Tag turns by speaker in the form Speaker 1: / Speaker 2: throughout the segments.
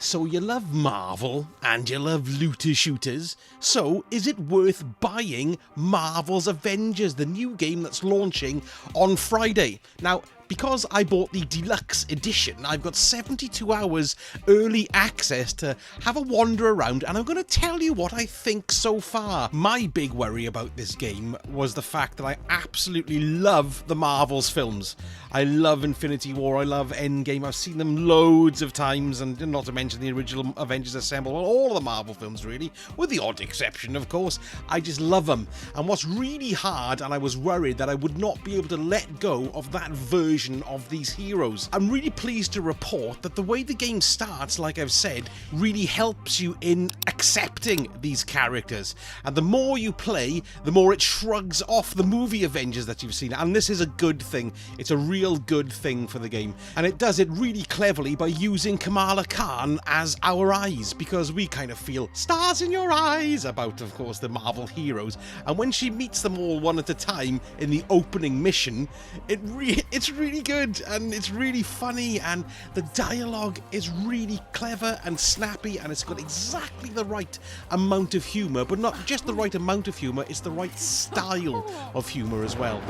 Speaker 1: So you love Marvel and you love looter shooters, so is it worth buying Marvel's Avengers, the new game that's launching on Friday? Now, because I bought the deluxe edition, I've got 72 hours early access to have a wander around, and I'm going to tell you what I think so far. My big worry about this game was the fact that I absolutely love the Marvel's films. I love Infinity War, I love Endgame, I've seen them loads of times, and not to mention the original Avengers Assemble, well, all of the Marvel films really, with the odd exception of course. I just love them, and what's really hard, and I was worried that I would not be able to let go of that version of these heroes. I'm really pleased to report that the way the game starts, like I've said, really helps you in accepting these characters, and the more you play, the more it shrugs off the movie Avengers that you've seen, and this is a good thing. It's a real good thing for the game, and it does it really cleverly by using Kamala Khan as our eyes, because we kind of feel stars in your eyes about, of course, the Marvel heroes, and when she meets them all one at a time in the opening mission, it's really good, and it's really funny, and the dialogue is really clever and snappy, and it's got exactly the right amount of humour, but not just the right amount of humour, it's the right style of humour as well.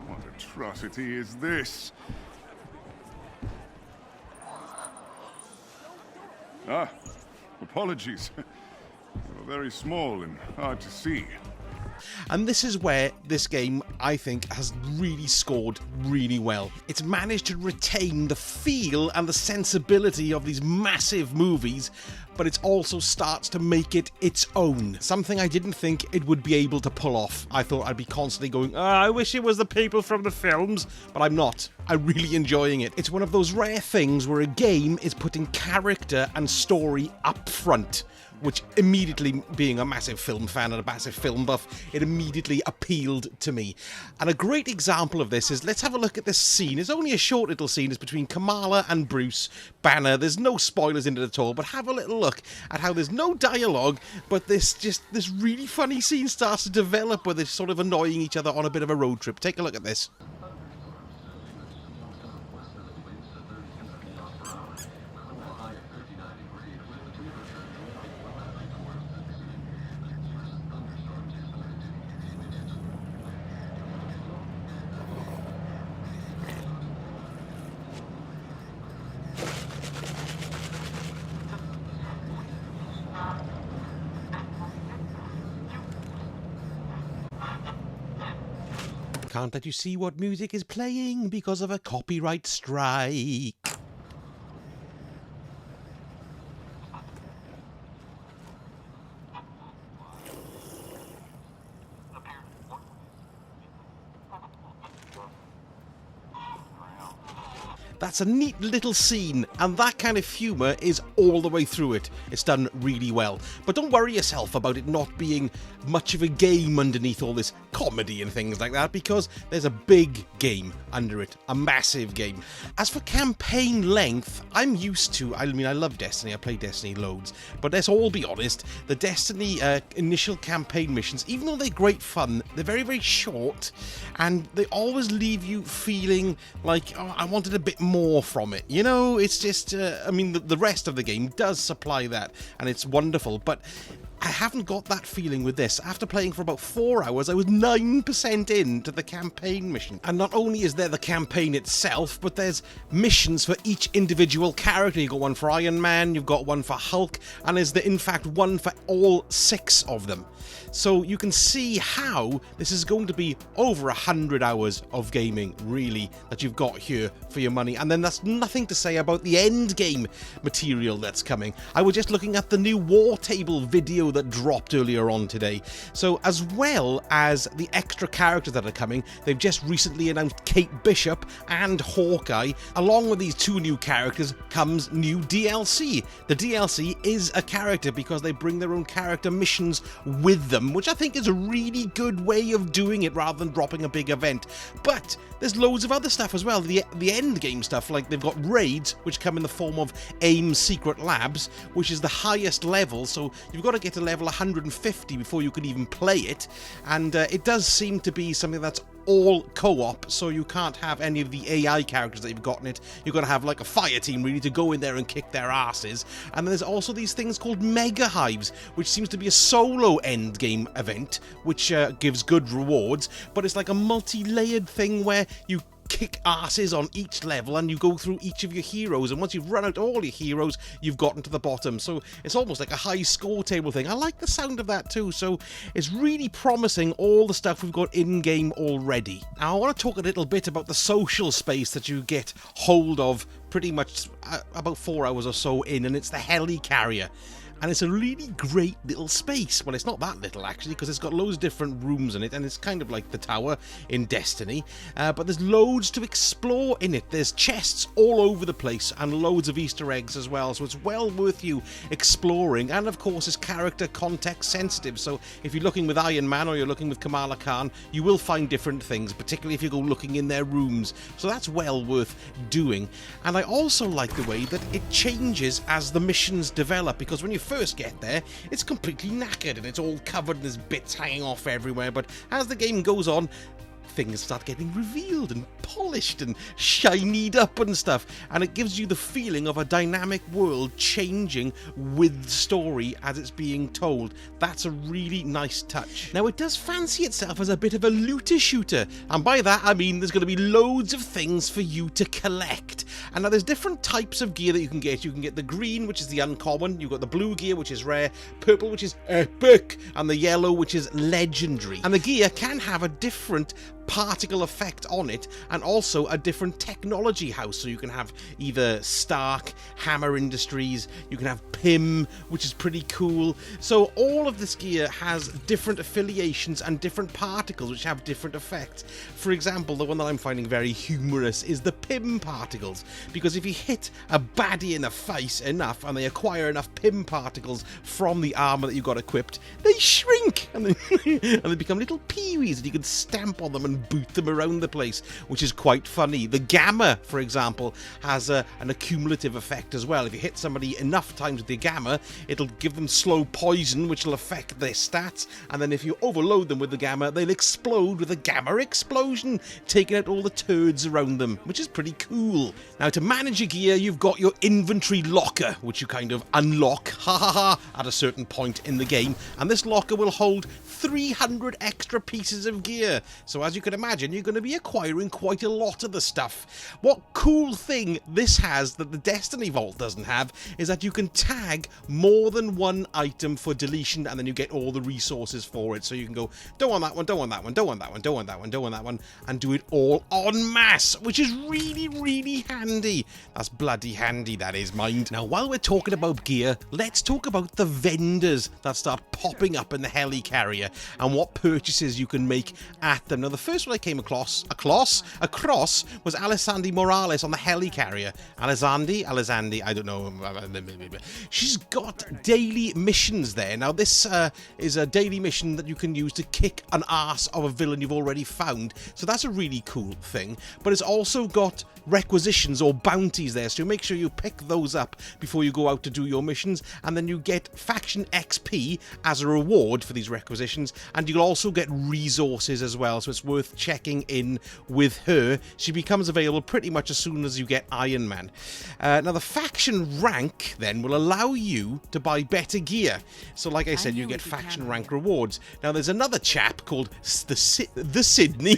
Speaker 2: What atrocity is this? Apologies. You're very small and hard to see.
Speaker 1: And this is where this game, I think, has really scored really well. It's managed to retain the feel and the sensibility of these massive movies, but it also starts to make it its own. Something I didn't think it would be able to pull off. I thought I'd be constantly going, I wish it was the people from the films, but I'm not. I'm really enjoying it. It's one of those rare things where a game is putting character and story up front, which immediately, being a massive film fan and a massive film buff, it immediately appealed to me. And a great example of this is, let's have a look at this scene. It's only a short little scene. It's between Kamala and Bruce Banner. There's no spoilers in it at all, but have a little look at how there's no dialogue, but this really funny scene starts to develop where they're sort of annoying each other on a bit of a road trip. Take a look at this. Can't let you see what music is playing because of a copyright strike. That's a neat little scene, and that kind of humour is all the way through it. It's done really well. But don't worry yourself about it not being much of a game underneath all this comedy and things like that, because there's a big game under it, a massive game. As for campaign length, I'm used to, I love Destiny, I play Destiny loads, but let's all be honest, the Destiny initial campaign missions, even though they're great fun, they're very, very short, and they always leave you feeling like, oh, I wanted a bit more from it, you know. It's just the rest of the game does supply that, and it's wonderful, but I haven't got that feeling with this. After playing for about 4 hours, I was 9% into the campaign mission. And not only is there the campaign itself, but there's missions for each individual character. You've got one for Iron Man, you've got one for Hulk, and there's in fact one for all 6 of them. So you can see how this is going to be over 100 hours of gaming, really, that you've got here for your money. And then that's nothing to say about the end game material that's coming. I was just looking at the new War Table video that dropped earlier on today. So as well as the extra characters that are coming, they've just recently announced Kate Bishop and Hawkeye. Along with these 2 new characters comes new DLC. The DLC is a character because they bring their own character missions with them, which I think is a really good way of doing it rather than dropping a big event. But there's loads of other stuff as well. The end game stuff, like they've got raids, which come in the form of AIM Secret Labs, which is the highest level, so you've got to get to level 150 before you can even play it, and it does seem to be something that's all co-op, so you can't have any of the AI characters that you've got in it. You've got to have like a fire team really to go in there and kick their asses. And then there's also these things called Mega Hives, which seems to be a solo endgame event, which gives good rewards, but it's like a multi-layered thing where you kick asses on each level and you go through each of your heroes, and once you've run out all your heroes, you've gotten to the bottom. So it's almost like a high score table thing. I like the sound of that too, so it's really promising, all the stuff we've got in-game already. Now I want to talk a little bit about the social space that you get hold of pretty much about 4 hours or so in, and it's the helicarrier. And it's a really great little space. Well, it's not that little, actually, because it's got loads of different rooms in it, and it's kind of like the tower in Destiny. But there's loads to explore in it. There's chests all over the place, and loads of Easter eggs as well, so it's well worth you exploring. And, of course, it's character context sensitive, so if you're looking with Iron Man or you're looking with Kamala Khan, you will find different things, particularly if you go looking in their rooms. So that's well worth doing. And I also like the way that it changes as the missions develop, because when you first get there, it's completely knackered and it's all covered and there's bits hanging off everywhere, but as the game goes on, things start getting revealed and polished and shinied up and stuff, and it gives you the feeling of a dynamic world changing with story as it's being told. That's a really nice touch. Now, it does fancy itself as a bit of a looter shooter, and by that I mean there's going to be loads of things for you to collect. And now there's different types of gear that you can get. You can get the green, which is the uncommon, you've got the blue gear, which is rare, purple, which is epic, and the yellow, which is legendary. And the gear can have a different particle effect on it, and also a different technology house. So you can have either Stark, Hammer Industries, you can have PIM, which is pretty cool. So all of this gear has different affiliations and different particles which have different effects. For example, the one that I'm finding very humorous is the PIM particles, because if you hit a baddie in the face enough and they acquire enough PIM particles from the armor that you got equipped, they shrink and they become little peewees, and you can stamp on them and boot them around the place, which is quite funny. The gamma, for example, has an accumulative effect as well. If you hit somebody enough times with the gamma, it'll give them slow poison, which will affect their stats, and then if you overload them with the gamma, they'll explode with a gamma explosion, taking out all the turds around them, which is pretty cool. Now, to manage your gear, you've got your inventory locker, which you kind of unlock, at a certain point in the game, and this locker will hold 300 extra pieces of gear. So as you can imagine, you're going to be acquiring quite a lot of the stuff. What cool thing this has that the Destiny Vault doesn't have is that you can tag more than one item for deletion, and then you get all the resources for it. So you can go, don't want that one, don't want that one, don't want that one, don't want that one, don't want that one, and do it all en masse, which is really, really handy. That's bloody handy, that is, mind. Now, while we're talking about gear, let's talk about the vendors that start popping up in the helicarrier and what purchases you can make at them. Now, the first one I came across was ALISANDE Morales on the helicarrier. ALISANDE, I don't know. She's got daily missions there. Now, this is a daily mission that you can use to kick an ass of a villain you've already found. So that's a really cool thing. But it's also got requisitions or bounties there, so make sure you pick those up before you go out to do your missions, and then you get faction XP as a reward for these requisitions, and you'll also get resources as well, so it's worth checking in with her. She becomes available pretty much as soon as you get Iron Man. Now, the faction rank then will allow you to buy better gear, so like I said, you get faction rank rewards. Now, there's another chap called the Sidney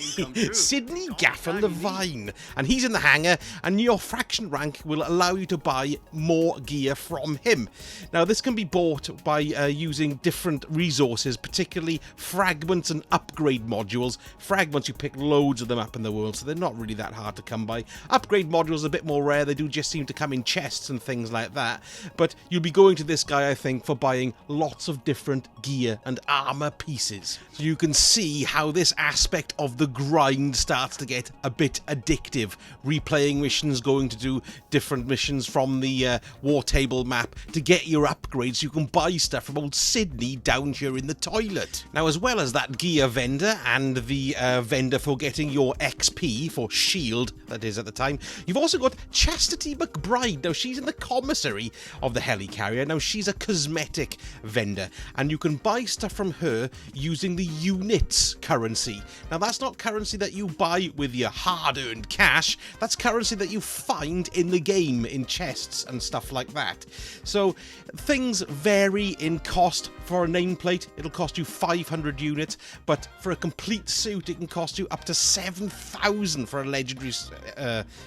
Speaker 1: Sidney Gaffer Levine, and he's in the hangar, and your faction rank will allow you to buy more gear from him. Now, this can be bought by using different resources, particularly fragments and upgrade modules. Fragments, you pick loads of them up in the world, so they're not really that hard to come by. Upgrade modules are a bit more rare. They do just seem to come in chests and things like that, but you'll be going to this guy, I think, for buying lots of different gear and armor pieces. So you can see how this aspect of the grind starts to get a bit addictive. Replaying missions, going to do different missions from the war table map to get your upgrades so you can buy stuff from old Sydney down here in the toilet. Now, as well as that gear vendor and the vendor for getting your XP for shield, that is at the time. You've also got Chastity McBride. Now, she's in the commissary of the helicarrier. Now, she's a cosmetic vendor, and you can buy stuff from her using the units currency. Now, that's not currency that you buy with your hard-earned cash. That's currency that you find in the game, in chests and stuff like that. So, things vary in cost. For a nameplate, it'll cost you 500 units, but for a complete suit, it can cost you up to 7,000 for a legendary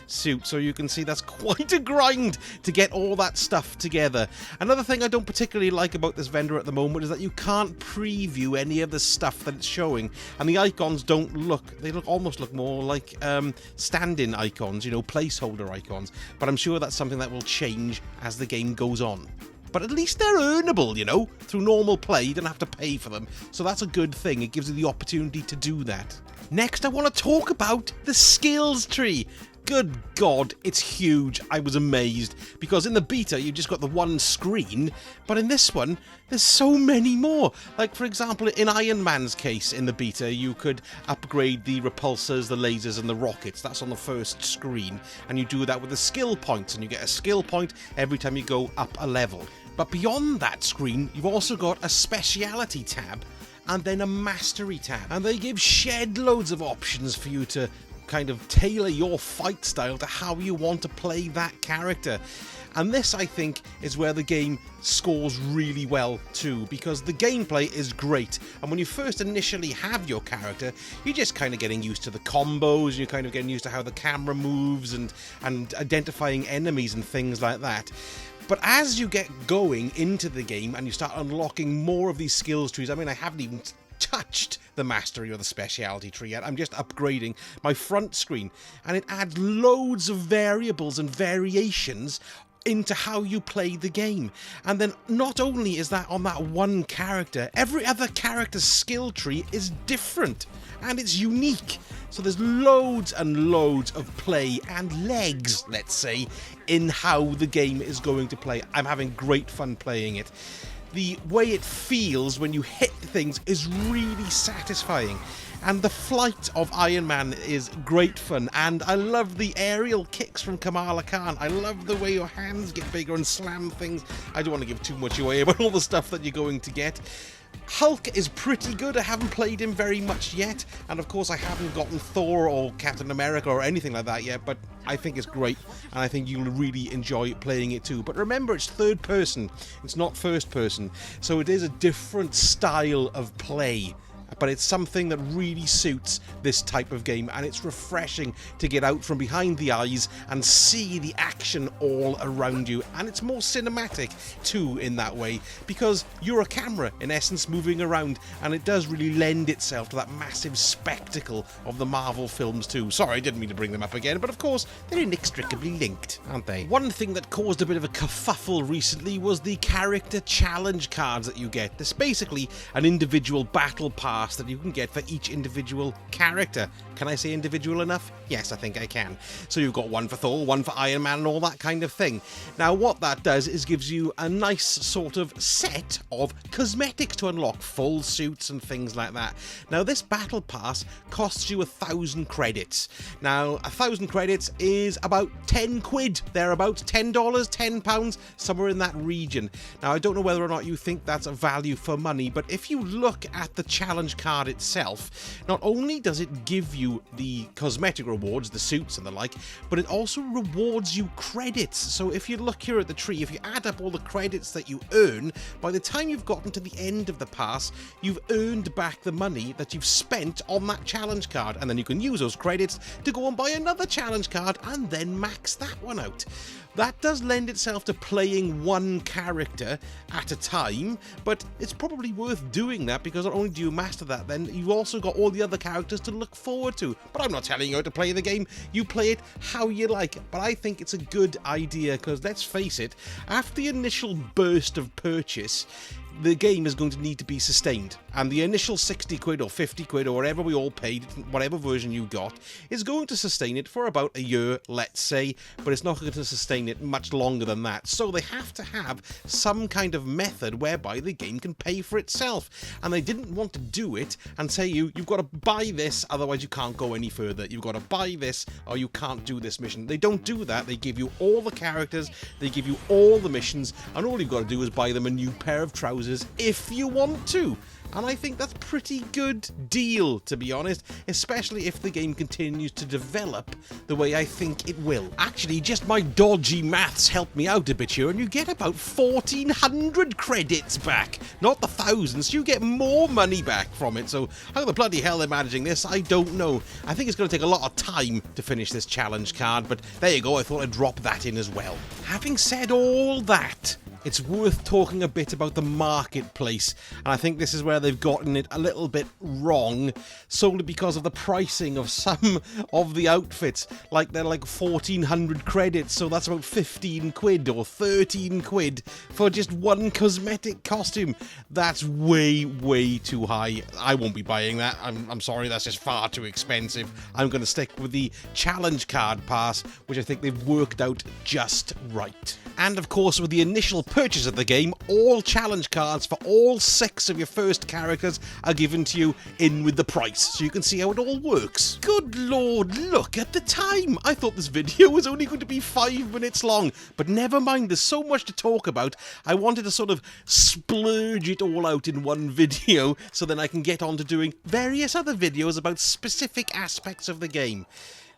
Speaker 1: suit. So you can see that's quite a grind to get all that stuff together. Another thing I don't particularly like about this vendor at the moment is that you can't preview any of the stuff that it's showing, and the icons don't look, they almost look more like stand-in icons, you know, placeholder icons, but I'm sure that's something that will change as the game goes on. But at least they're earnable, you know, through normal play. You don't have to pay for them. So that's a good thing. It gives you the opportunity to do that. Next, I want to talk about the skills tree. Good God, it's huge. I was amazed. Because in the beta, you just got the one screen. But in this one, there's so many more. Like, for example, in Iron Man's case in the beta, you could upgrade the repulsors, the lasers, and the rockets. That's on the first screen. And you do that with the skill points. And you get a skill point every time you go up a level. But beyond that screen, you've also got a speciality tab and then a mastery tab. And they give shed loads of options for you to kind of tailor your fight style to how you want to play that character. And this, I think, is where the game scores really well too, because the gameplay is great. And when you first initially have your character, you're just kind of getting used to the combos, you're kind of getting used to how the camera moves and identifying enemies and things like that. But as you get going into the game and you start unlocking more of these skills trees, I mean, I haven't even touched the mastery or the speciality tree yet. I'm just upgrading my front screen, and it adds loads of variables and variations into how you play the game. And then not only is that on that one character, every other character's skill tree is different and it's unique. So there's loads and loads of play and legs, let's say, in how the game is going to play. I'm having great fun playing it. The way it feels when you hit things is really satisfying. And the flight of Iron Man is great fun, and I love the aerial kicks from Kamala Khan. I love the way your hands get bigger and slam things. I don't want to give too much away about all the stuff that you're going to get. Hulk is pretty good. I haven't played him very much yet, and of course I haven't gotten Thor or Captain America or anything like that yet, but I think it's great, and I think you'll really enjoy playing it too. But remember, it's third person, it's not first person, so it is a different style of play. But it's something that really suits this type of game, and it's refreshing to get out from behind the eyes and see the action all around you. And it's more cinematic too in that way, because you're a camera in essence moving around, and it does really lend itself to that massive spectacle of the Marvel films too. Sorry, I didn't mean to bring them up again, but of course they're inextricably linked, aren't they? One thing that caused a bit of a kerfuffle recently was the character challenge cards that you get. There's basically an individual battle pass that you can get for each individual character. Can I say individual enough? Yes, I think I can. So you've got one for Thor, one for Iron Man, and all that kind of thing. Now what that does is gives you a nice sort of set of cosmetics to unlock, full suits and things like that. Now this battle pass costs you 1,000 credits. Now 1,000 credits is about 10 quid, thereabouts, $10, £10, somewhere in that region. Now I don't know whether or not you think that's a value for money, but if you look at the challenge card itself, not only does it give you the cosmetic rewards, the suits and the like, but it also rewards you credits. So if you look here at the tree, if you add up all the credits that you earn, by the time you've gotten to the end of the pass, you've earned back the money that you've spent on that challenge card, and then you can use those credits to go and buy another challenge card and then max that one out. That does lend itself to playing one character at a time, but it's probably worth doing that, because not only do you master that, then you've also got all the other characters to look forward to. But I'm not telling you how to play the game, you play it how you like. But I think it's a good idea, because let's face it, after the initial burst of purchase, the game is going to need to be sustained, and the initial 60 quid or 50 quid or whatever we all paid, whatever version you got, is going to sustain it for about a year, let's say, but it's not going to sustain it much longer than that. So they have to have some kind of method whereby the game can pay for itself, and they didn't want to do it and say you've got to buy this, otherwise you can't go any further. You've got to buy this or you can't do this mission. They don't do that. They give you all the characters, they give you all the missions, and all you've got to do is buy them a new pair of trousers if you want to. And I think that's a pretty good deal, to be honest, especially if the game continues to develop the way I think it will. Actually, just my dodgy maths helped me out a bit here, and you get about 1,400 credits back. Not the thousands, you get more money back from it. So how the bloody hell they're managing this, I don't know. I think it's going to take a lot of time to finish this challenge card, but there you go, I thought I'd drop that in as well. Having said all that, it's worth talking a bit about the marketplace, and I think this is where they've gotten it a little bit wrong, solely because of the pricing of some of the outfits. Like, they're like 1,400 credits, so that's about 15 quid or 13 quid for just one cosmetic costume. That's way, way too high. I won't be buying that. I'm sorry, that's just far too expensive. I'm going to stick with the challenge card pass, which I think they've worked out just right. And of course, with the initial purchase of the game, all challenge cards for all 6 of your first characters are given to you in with the price, so you can see how it all works. Good lord, look at the time! I thought this video was only going to be 5 minutes long, but never mind, there's so much to talk about. I wanted to sort of splurge it all out in one video, so then I can get on to doing various other videos about specific aspects of the game.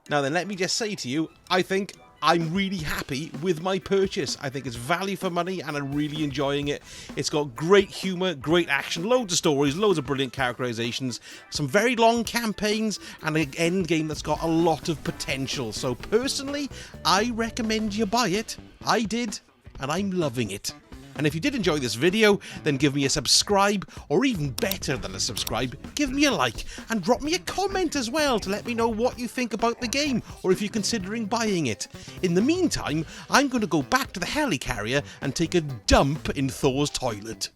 Speaker 1: Now then, let me just say to you, I think I'm really happy with my purchase. I think it's value for money and I'm really enjoying it. It's got great humour, great action, loads of stories, loads of brilliant characterizations, some very long campaigns, and an end game that's got a lot of potential. So personally, I recommend you buy it. I did, and I'm loving it. And if you did enjoy this video, then give me a subscribe, or even better than a subscribe, give me a like, and drop me a comment as well to let me know what you think about the game, or if you're considering buying it. In the meantime, I'm going to go back to the helicarrier and take a dump in Thor's toilet.